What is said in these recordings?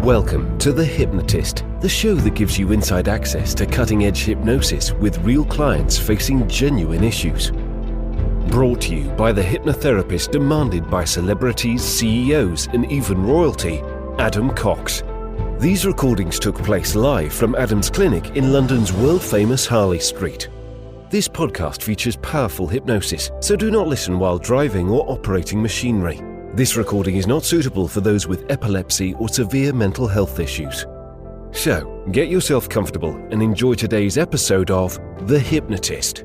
Welcome to The Hypnotist, the show that gives you inside access to cutting-edge hypnosis with real clients facing genuine issues. Brought to you by the hypnotherapist demanded by celebrities, CEOs, and even royalty, Adam Cox. These recordings took place live from Adam's clinic in London's world-famous Harley Street. This podcast features powerful hypnosis, so do not listen while driving or operating machinery. This recording is not suitable for those with epilepsy or severe mental health issues. So, get yourself comfortable and enjoy today's episode of The Hypnotist.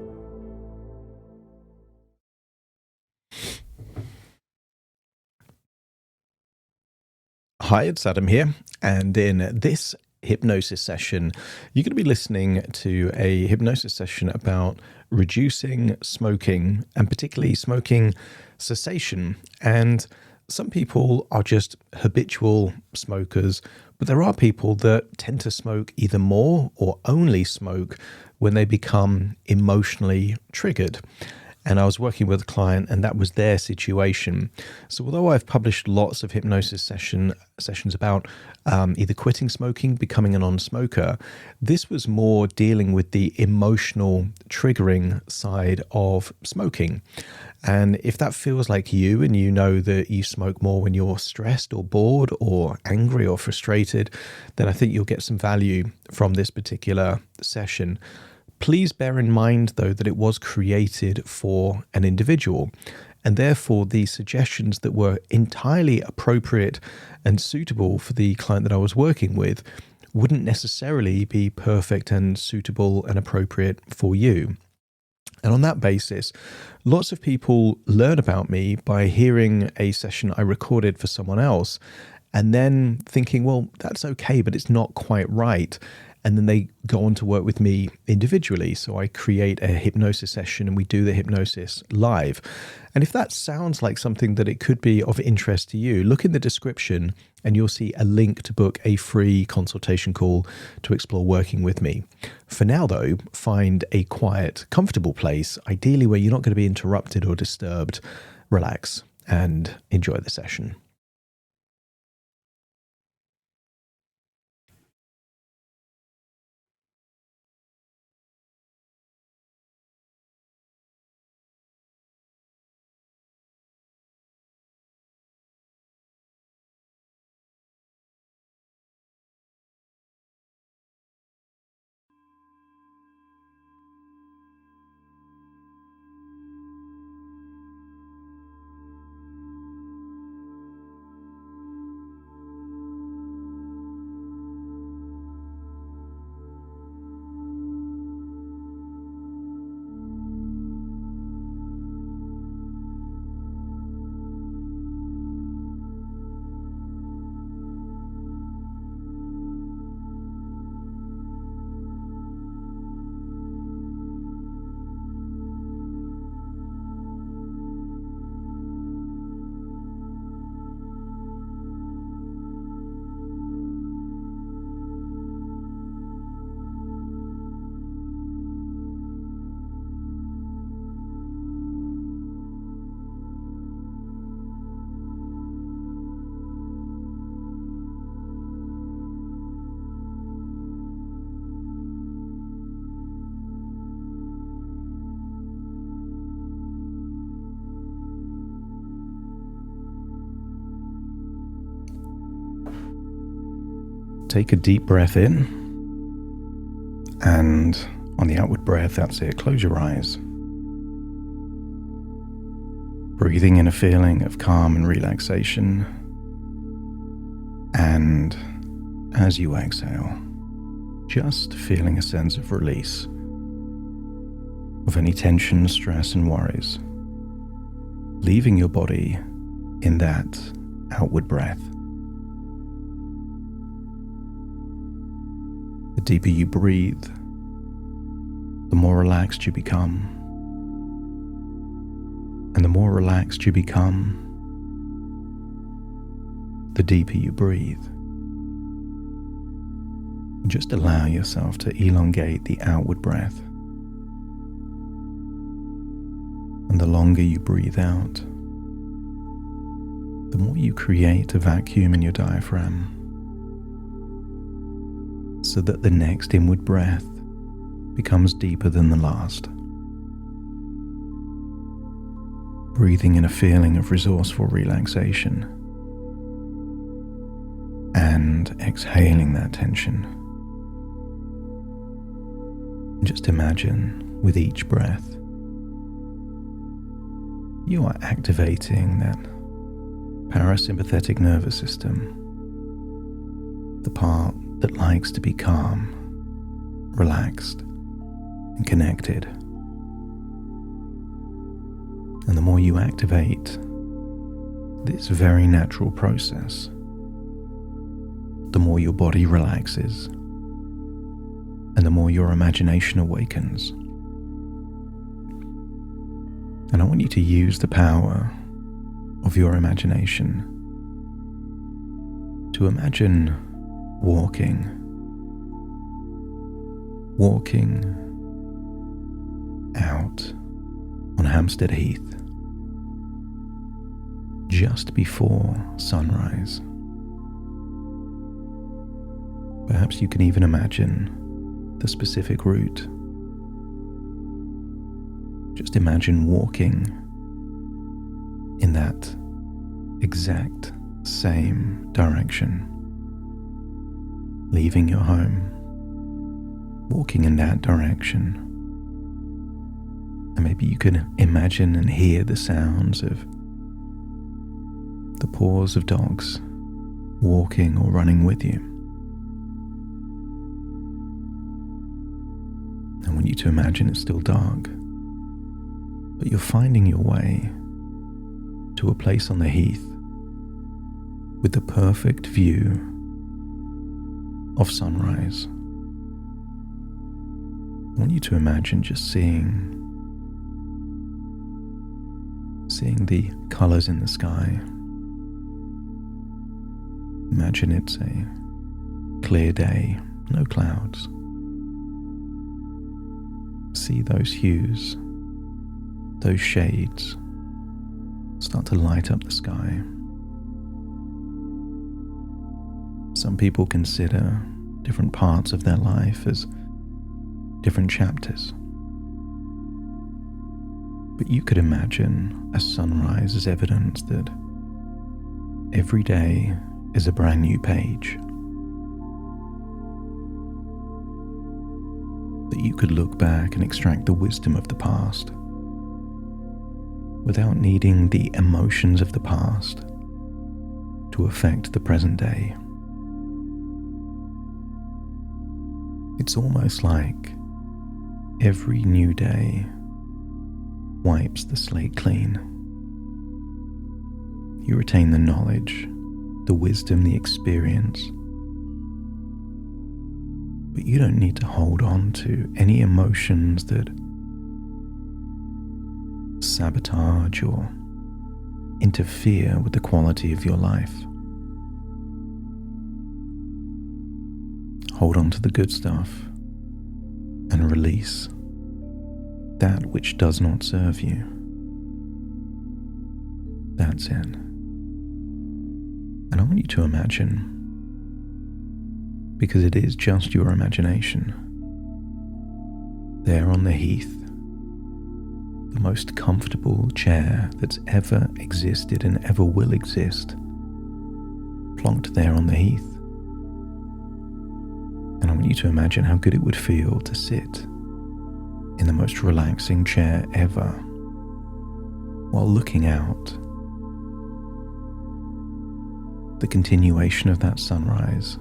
Hi, it's Adam here, and in this hypnosis session, you're going to be listening to a hypnosis session about reducing smoking, and particularly smoking cessation. And some people are just habitual smokers, but there are people that tend to smoke either more or only smoke when they become emotionally triggered. And I was working with a client, and that was their situation. So although I've published lots of hypnosis sessions about either quitting smoking, becoming a non-smoker, this was more dealing with the emotional triggering side of smoking. And if that feels like you, and you know that you smoke more when you're stressed or bored or angry or frustrated, then I think you'll get some value from this particular session. Please bear in mind, though, that it was created for an individual, and therefore the suggestions that were entirely appropriate and suitable for the client that I was working with wouldn't necessarily be perfect and suitable and appropriate for you. And on that basis, lots of people learn about me by hearing a session I recorded for someone else and then thinking, well, that's okay, but it's not quite right. And then they go on to work with me individually. So I create a hypnosis session and we do the hypnosis live. And if that sounds like something that it could be of interest to you, look in the description and you'll see a link to book a free consultation call to explore working with me. For now, though, find a quiet, comfortable place, ideally where you're not going to be interrupted or disturbed. Relax and enjoy the session. Take a deep breath in, and on the outward breath, that's it, close your eyes. Breathing in a feeling of calm and relaxation, and as you exhale, just feeling a sense of release of any tension, stress, and worries, leaving your body in that outward breath. The deeper you breathe, the more relaxed you become. And the more relaxed you become, the deeper you breathe. Just allow yourself to elongate the outward breath. And the longer you breathe out, the more you create a vacuum in your diaphragm. so that the next inward breath becomes deeper than the last. Breathing in a feeling of resourceful relaxation and exhaling that tension. Just imagine with each breath, you are activating that parasympathetic nervous system, the part that likes to be calm, relaxed, and connected. And the more you activate this very natural process, the more your body relaxes, and the more your imagination awakens. And I want you to use the power of your imagination to imagine walking out on Hampstead Heath just before sunrise. Perhaps you can even imagine the specific route. Just imagine walking in that exact same direction, leaving your home, walking in that direction. And maybe you can imagine and hear the sounds of the paws of dogs walking or running with you. I want you to imagine it's still dark, but you're finding your way to a place on the heath with the perfect view of sunrise. I want you to imagine just seeing the colors in the sky. Imagine it's a clear day, no clouds. See those hues, those shades start to light up the sky. Some people consider different parts of their life as different chapters. But you could imagine a sunrise as evidence that every day is a brand new page. That you could look back and extract the wisdom of the past without needing the emotions of the past to affect the present day. It's almost like every new day wipes the slate clean. You retain the knowledge, the wisdom, the experience, but you don't need to hold on to any emotions that sabotage or interfere with the quality of your life. Hold on to the good stuff and release that which does not serve you. That's it. And I want you to imagine, because it is just your imagination, there on the heath, the most comfortable chair that's ever existed and ever will exist, plonked there on the heath. And I want you to imagine how good it would feel to sit in the most relaxing chair ever while looking out the continuation of that sunrise,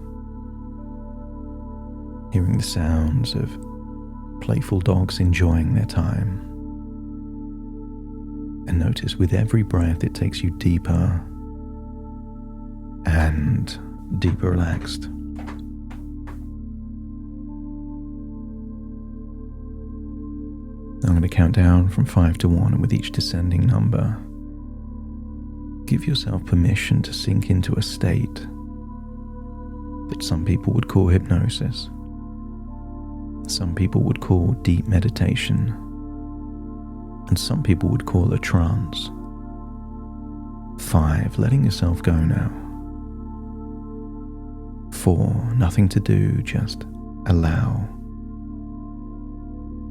hearing the sounds of playful dogs enjoying their time. And notice with every breath it takes you deeper and deeper relaxed. I'm going to count down from 5 to 1, and with each descending number, give yourself permission to sink into a state that some people would call hypnosis, some people would call deep meditation, and some people would call a trance. 5, letting yourself go now. 4, nothing to do, just allow.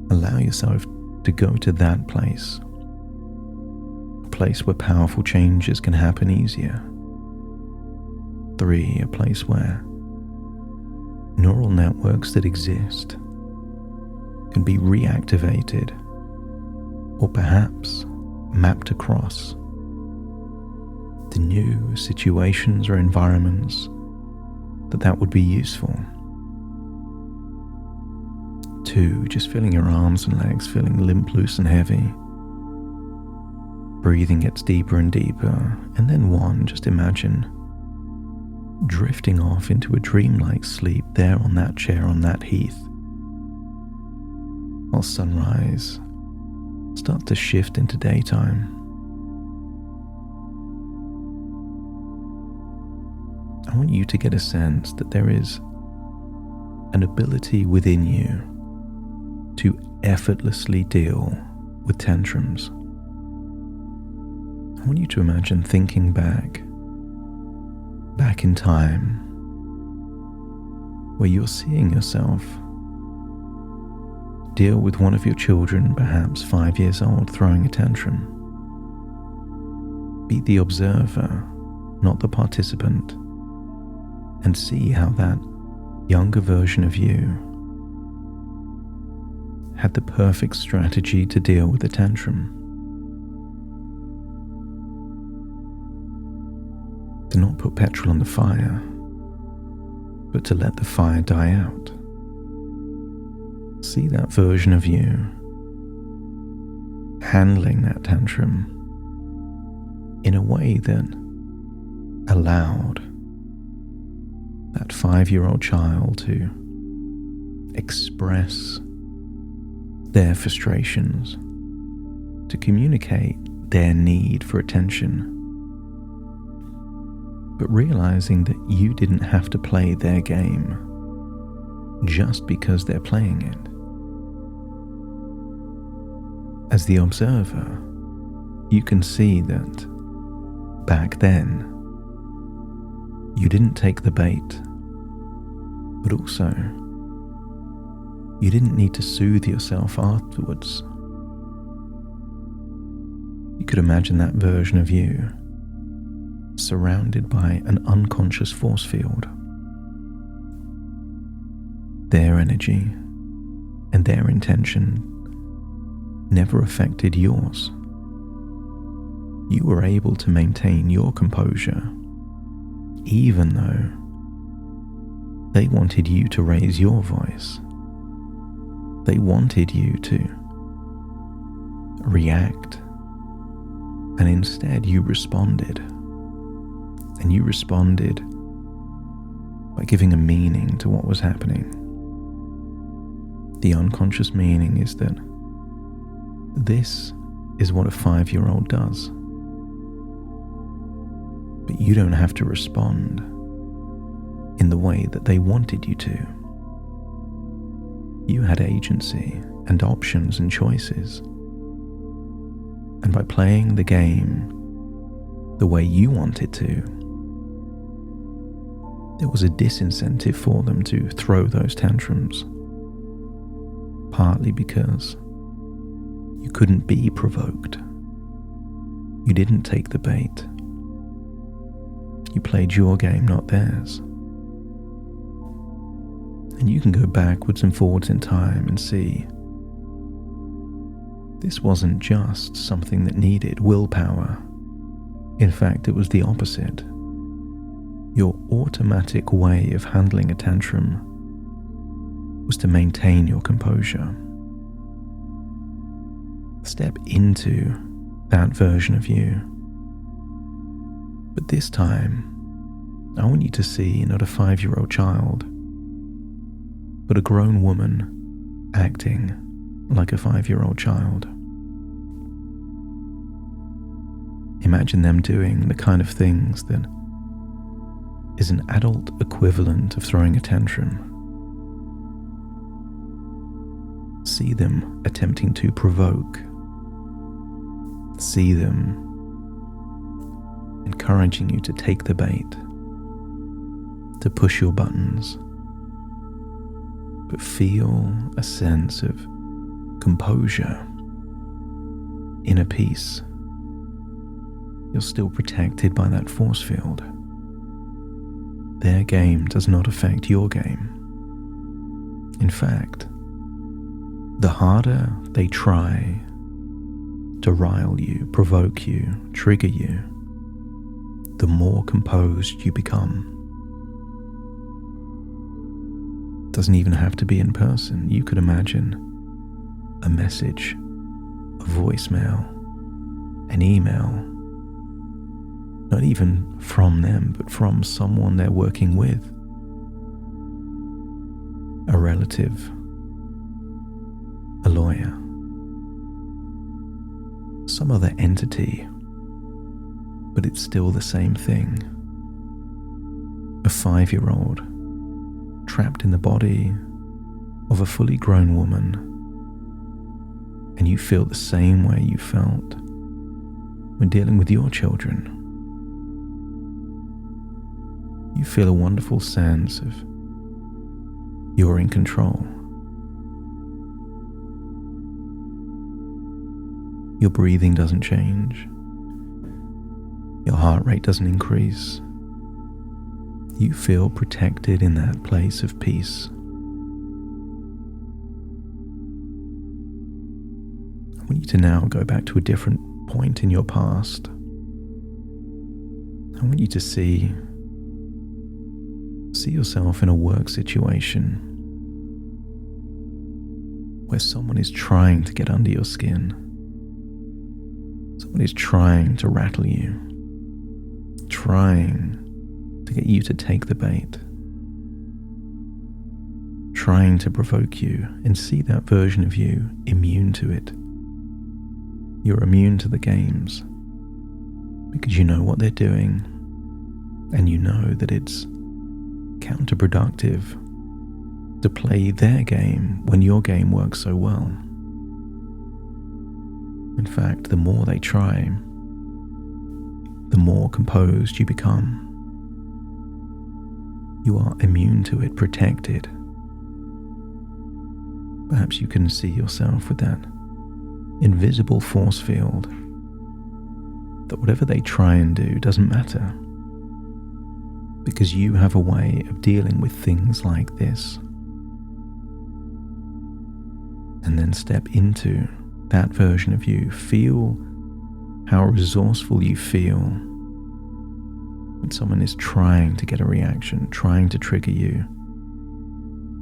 Allow yourself to go to that place. A place where powerful changes can happen easier. 3, a place where neural networks that exist can be reactivated or perhaps mapped across to new situations or environments that would be useful. 2, just feeling your arms and legs feeling limp, loose and heavy. Breathing gets deeper and deeper. And then 1, just imagine drifting off into a dreamlike sleep there on that chair on that heath, while sunrise starts to shift into daytime. I want you to get a sense that there is an ability within you to effortlessly deal with tantrums. I want you to imagine thinking back in time, where you're seeing yourself deal with one of your children, perhaps 5 years old, throwing a tantrum. Be the observer, not the participant, and see how that younger version of you had the perfect strategy to deal with the tantrum. To not put petrol on the fire, but to let the fire die out. See that version of you handling that tantrum in a way that allowed that 5-year-old child to express their frustrations, to communicate their need for attention, but realizing that you didn't have to play their game just because they're playing it. As the observer, you can see that back then, you didn't take the bait, but also you didn't need to soothe yourself afterwards. You could imagine that version of you surrounded by an unconscious force field. Their energy and their intention never affected yours. You were able to maintain your composure, even though they wanted you to raise your voice. They wanted you to react, and instead you responded. And you responded by giving a meaning to what was happening. The unconscious meaning is that this is what a 5-year-old does. But you don't have to respond in the way that they wanted you to. You had agency and options and choices. And by playing the game the way you wanted to, there was a disincentive for them to throw those tantrums, partly because you couldn't be provoked. You didn't take the bait. You played your game, not theirs. And you can go backwards and forwards in time and see this wasn't just something that needed willpower. In fact, it was the opposite. Your automatic way of handling a tantrum was to maintain your composure. Step into that version of you. But this time, I want you to see not a 5-year-old child, but a grown woman acting like a 5-year-old child. Imagine them doing the kind of things that is an adult equivalent of throwing a tantrum. See them attempting to provoke. See them encouraging you to take the bait. to push your buttons, but feel a sense of composure, inner peace. You're still protected by that force field. Their game does not affect your game. In fact, the harder they try to rile you, provoke you, trigger you, the more composed you become. Doesn't even have to be in person. You could imagine a message, a voicemail, an email, not even from them, but from someone they're working with, a relative, a lawyer, some other entity, but it's still the same thing. A 5-year-old trapped in the body of a fully grown woman, and you feel the same way you felt when dealing with your children. You feel a wonderful sense of you're in control. Your breathing doesn't change. Your heart rate doesn't increase. You feel protected in that place of peace. I want you to now go back to a different point in your past. I want you to see yourself in a work situation where someone is trying to get under your skin. Someone is trying to rattle you, trying to get you to take the bait, trying to provoke you, and see that version of you immune to it. You're immune to the games because you know what they're doing, and you know that it's counterproductive to play their game when your game works so well. In fact, the more they try, the more composed you become. You are immune to it, protected. Perhaps you can see yourself with that invisible force field, that whatever they try and do doesn't matter, because you have a way of dealing with things like this. And then step into that version of you. Feel how resourceful you feel when someone is trying to get a reaction, trying to trigger you.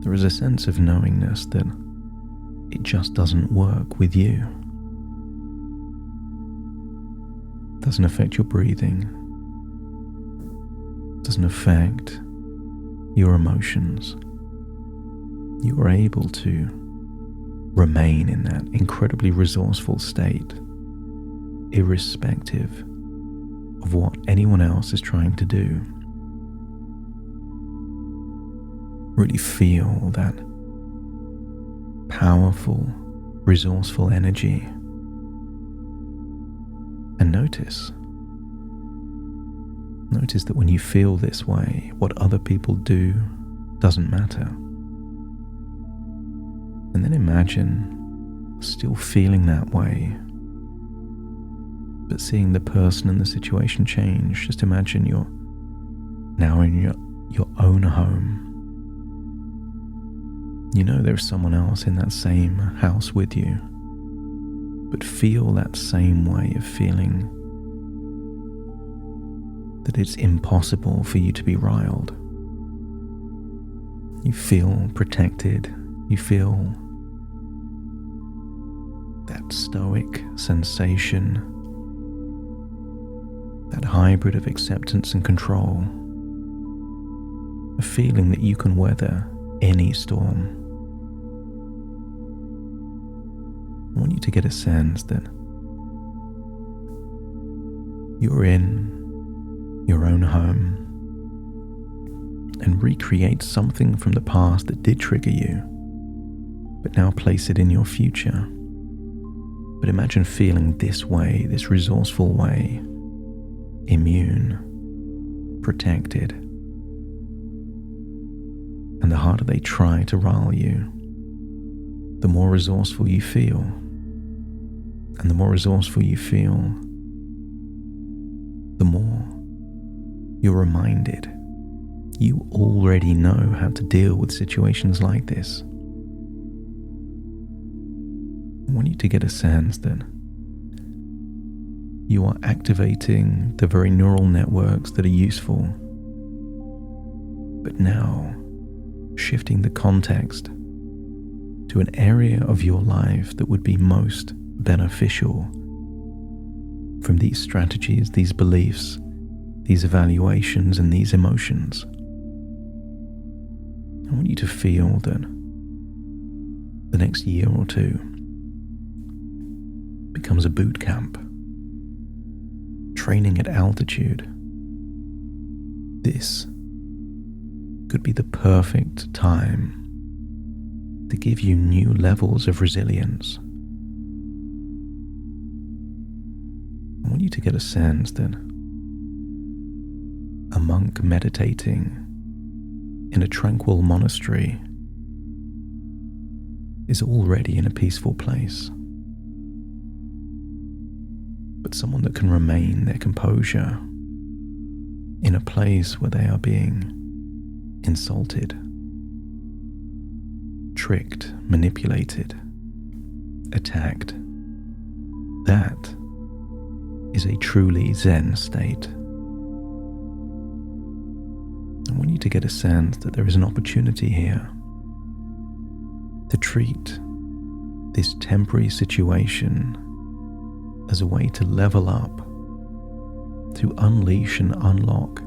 There is a sense of knowingness that it just doesn't work with you. It doesn't affect your breathing. It doesn't affect your emotions. You are able to remain in that incredibly resourceful state, irrespective of what anyone else is trying to do. Really feel that powerful, resourceful energy, and notice that when you feel this way, what other people do doesn't matter. And then imagine still feeling that way, but seeing the person and the situation change. Just imagine you're now in your own home. You know there's someone else in that same house with you, but feel that same way of feeling that it's impossible for you to be riled. You feel protected. You feel that stoic sensation, that hybrid of acceptance and control, a feeling that you can weather any storm. I want you to get a sense that you're in your own home and recreate something from the past that did trigger you, but now place it in your future. But imagine feeling this way, this resourceful way, immune, protected, And the harder they try to rile you, the more resourceful you feel. And the more resourceful you feel, the more you're reminded you already know how to deal with situations like this. I want you to get a sense that you are activating the very neural networks that are useful, but now shifting the context to an area of your life that would be most beneficial from these strategies, these beliefs, these evaluations, and these emotions. I want you to feel that the next year or two becomes a boot camp, training at altitude. This could be the perfect time to give you new levels of resilience. I want you to get a sense that a monk meditating in a tranquil monastery is already in a peaceful place. But someone that can remain their composure in a place where they are being insulted, tricked, manipulated, attacked, that is a truly Zen state. I want you to get a sense that there is an opportunity here to treat this temporary situation as a way to level up, to unleash and unlock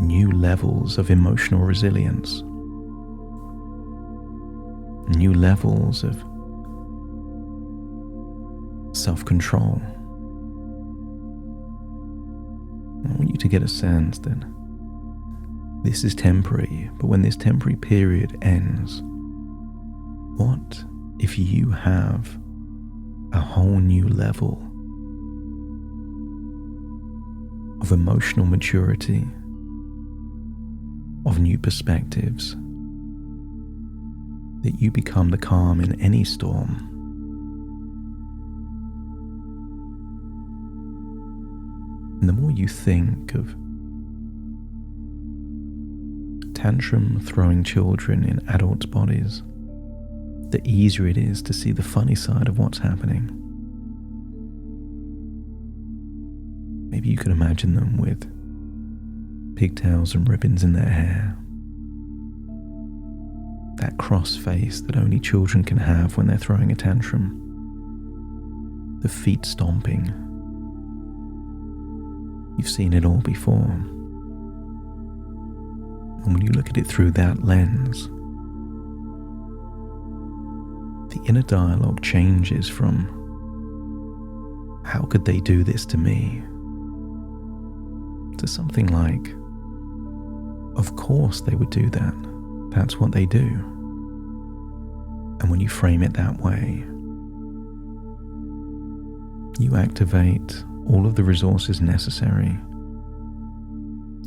new levels of emotional resilience, new levels of self-control. I want you to get a sense that this is temporary, but when this temporary period ends, what if you have a whole new level of emotional maturity, of new perspectives, that you become the calm in any storm? And the more you think of tantrum-throwing children in adults' bodies, the easier it is to see the funny side of what's happening. Maybe you can imagine them with pigtails and ribbons in their hair, that cross face that only children can have when they're throwing a tantrum, the feet stomping. You've seen it all before. And when you look at it through that lens, the inner dialogue changes from, how could they do this to me, to something like, of course they would do that. That's what they do. And when you frame it that way, you activate all of the resources necessary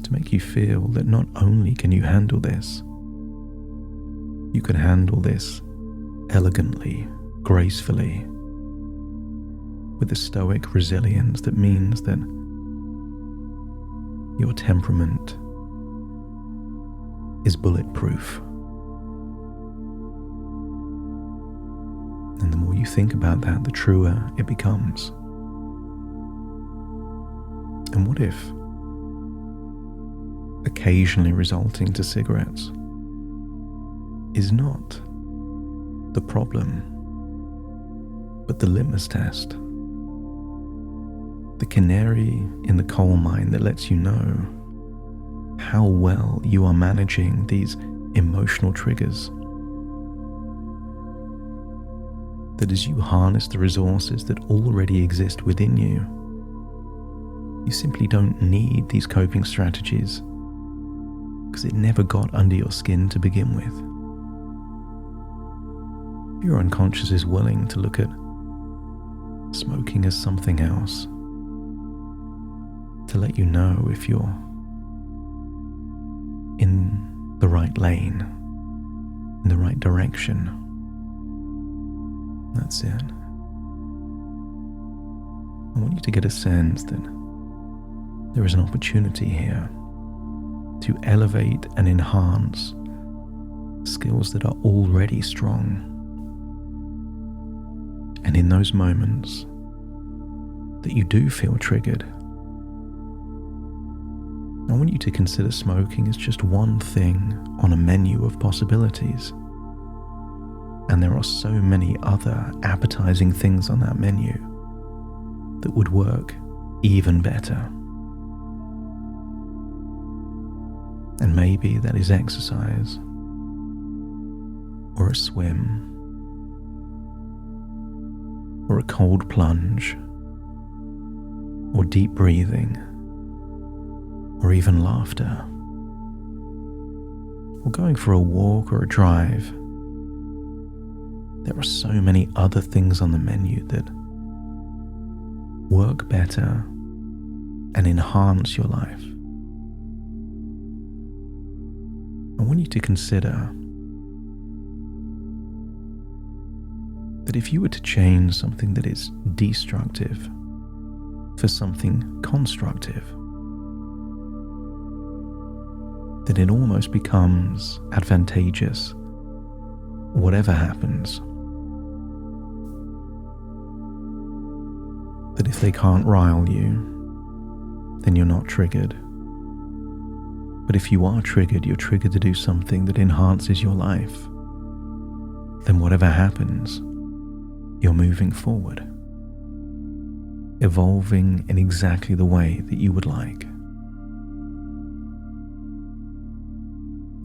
to make you feel that not only can you handle this, you can handle this elegantly, gracefully, with a stoic resilience that means that your temperament is bulletproof. And the more you think about that, the truer it becomes. And what if occasionally resorting to cigarettes is not the problem, but the litmus test, the canary in the coal mine that lets you know how well you are managing these emotional triggers? That as you harness the resources that already exist within you, you simply don't need these coping strategies because it never got under your skin to begin with. Your unconscious is willing to look at smoking as something else, to let you know if you're in the right lane. in the right direction. That's it. I want you to get a sense that there is an opportunity here to elevate and enhance skills that are already strong. And in those moments that you do feel triggered, I want you to consider smoking as just one thing on a menu of possibilities. And there are so many other appetizing things on that menu that would work even better. And maybe that is exercise, or a swim, or a cold plunge, or deep breathing, or even laughter, or going for a walk or a drive. There are so many other things on the menu that work better and enhance your life. I want you to consider that if you were to change something that is destructive for something constructive, that it almost becomes advantageous, whatever happens. That if they can't rile you, then you're not triggered. But if you are triggered, you're triggered to do something that enhances your life. Then whatever happens, you're moving forward, evolving in exactly the way that you would like.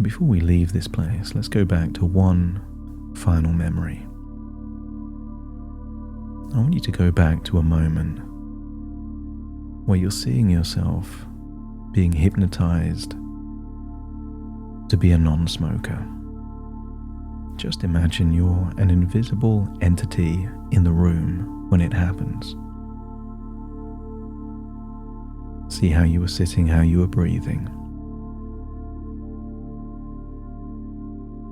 Before we leave this place, let's go back to one final memory. I want you to go back to a moment where you're seeing yourself being hypnotized to be a non-smoker. Just imagine you're an invisible entity in the room when it happens. See how you were sitting, how you were breathing.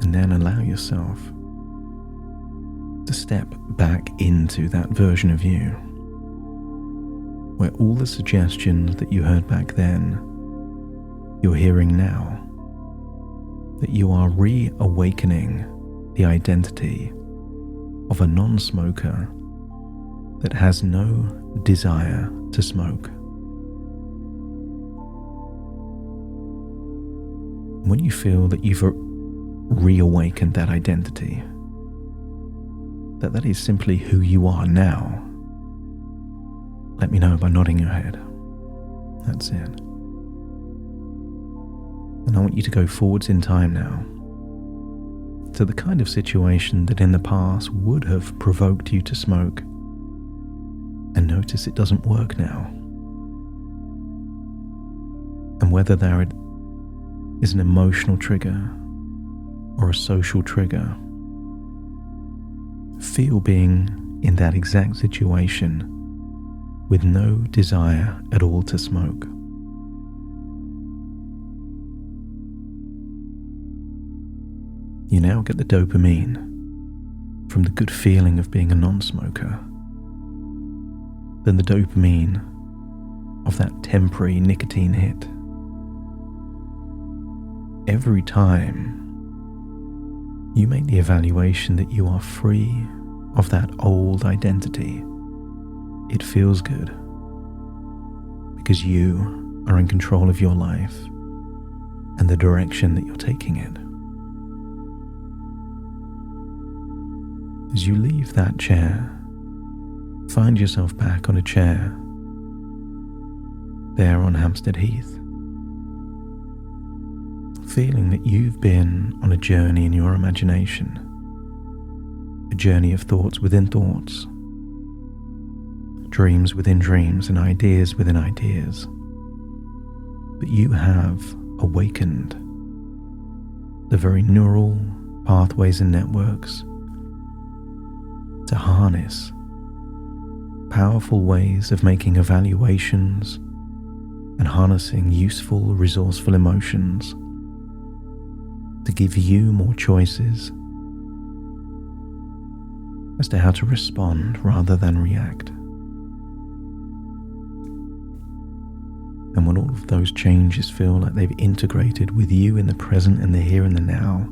And then allow yourself to step back into that version of you, where all the suggestions that you heard back then, you're hearing now, that you are reawakening the identity of a non-smoker that has no desire to smoke. When you feel that you've reawakened that identity, that is simply who you are now, let me know by nodding your head. That's it. And I want you to go forwards in time now to the kind of situation that in the past would have provoked you to smoke, and notice it doesn't work now. And whether there is an emotional trigger or a social trigger, feel being in that exact situation with no desire at all to smoke. You now get the dopamine from the good feeling of being a non-smoker, then the dopamine of that temporary nicotine hit. Every time you make the evaluation that you are free of that old identity, it feels good because you are in control of your life and the direction that you're taking it. As you leave that chair, find yourself back on a chair there on Hampstead Heath, feeling that you've been on a journey in your imagination, a journey of thoughts within thoughts, dreams within dreams, and ideas within ideas. But you have awakened the very neural pathways and networks to harness powerful ways of making evaluations and harnessing useful, resourceful emotions to give you more choices as to how to respond rather than react. And when all of those changes feel like they've integrated with you in the present and the here and the now,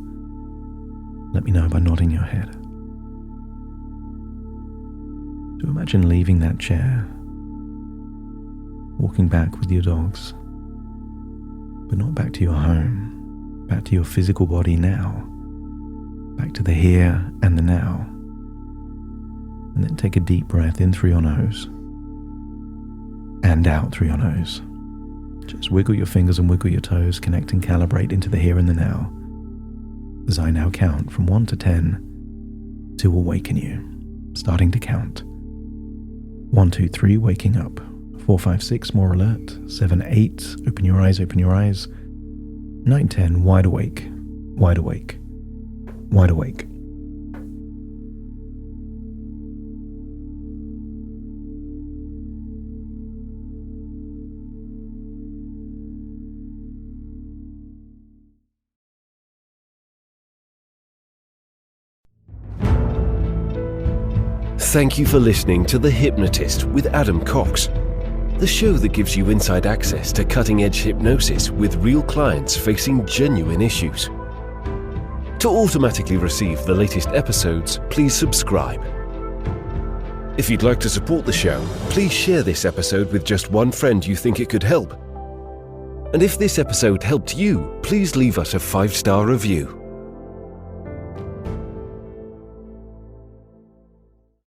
let me know by nodding your head. So imagine leaving that chair, walking back with your dogs, but not back to your home, back to your physical body now, back to the here and the now. And then take a deep breath in through your nose and out through your nose. Just wiggle your fingers and wiggle your toes, connect and calibrate into the here and the now, as I now count from 1 to 10 to awaken you. Starting to count. 1, 2, 3, waking up. 4, 5, 6, more alert. 7, 8, open your eyes, open your eyes. 9, 10, wide awake, wide awake, wide awake. Thank you for listening to The Hypnotist with Adam Cox, the show that gives you inside access to cutting-edge hypnosis with real clients facing genuine issues. To automatically receive the latest episodes, please subscribe. If you'd like to support the show, please share this episode with just one friend you think it could help. And if this episode helped you, please leave us a 5-star review.